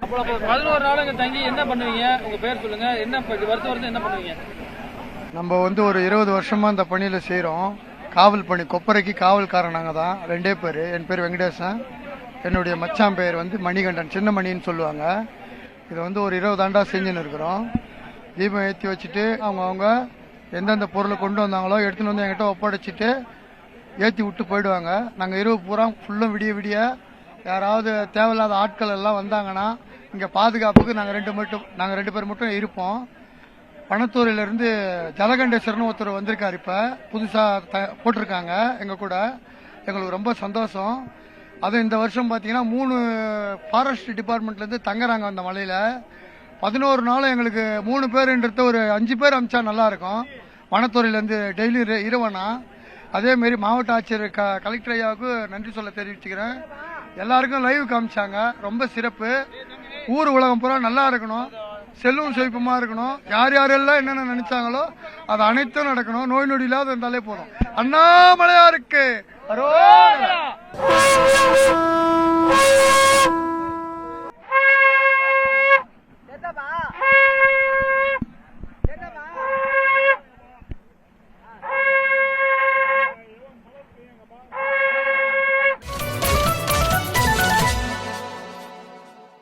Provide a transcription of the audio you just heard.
அப்போ 11 நாள் இங்க தங்கி என்ன பண்ணுவீங்க? உங்க பேர் சொல்லுங்க. என்ன வருஷம் என்ன பண்ணுவீங்க? நம்ம ஒரு 20 வருஷமா இந்த பணியில செய்யறோம். காவல் பணி, கொப்பரைக்கு காவல்காரன் நாங்க தான். 2 பேர். என் பேர் வெங்கடேசன், என்னுடைய மச்சான் பேர் மணிகண்டன், சின்ன மணின்னு சொல்லுவாங்க. இது ஒரு 20 ஆண்டா செஞ்சுன்னு இருக்கிறோம். தீபம் ஏற்றி வச்சுட்டு அவங்க எந்தெந்த பொருளை கொண்டு வந்தாங்களோ எடுத்துன்னு வந்து என்கிட்ட ஒப்படைச்சிட்டு ஏற்றி விட்டு போயிடுவாங்க. நாங்கள் இரவு பூரா ஃபுல்லும் விடிய விடிய யாராவது தேவையில்லாத ஆட்கள் எல்லாம் வந்தாங்கன்னா இங்கே பாதுகாப்புக்கு நாங்கள் 2 பேர் மட்டும் இருப்போம். பணத்தூரிலிருந்து ஜலகண்டேஸ்வரன் ஒருத்தர் வந்திருக்காரு. இப்போ புதுசாக போட்டிருக்காங்க எங்கள் கூட. எங்களுக்கு ரொம்ப சந்தோஷம். அதுவும் இந்த வருஷம் பார்த்தீங்கன்னா 3 ஃபாரஸ்ட் டிபார்ட்மெண்ட்லேருந்து தங்குறாங்க அந்த மலையில். 11 நாளும் எங்களுக்கு 3 பேருன்றது ஒரு 5 பேர் அமிச்சா நல்லா இருக்கும். வனத்துறையிலேருந்து டெய்லி இரவனா. அதேமாரி மாவட்ட ஆட்சியர் கலெக்டர் ஐயாவுக்கு நன்றி சொல்ல தெரிவிச்சுக்கிறேன். எல்லாருக்கும் லைவ் காமிச்சாங்க. ரொம்ப சிறப்பு. ஊர் உலகம் பூரா நல்லா இருக்கணும், செல்வம் செழிப்புமா இருக்கணும். யார் யாரெல்லாம் என்னென்ன நினைச்சாங்களோ அது அனைத்தும் நடக்கணும். நோய் நொடி இல்லாத இருந்தாலே போதும். அண்ணாமலையாருக்கு அரோகரா.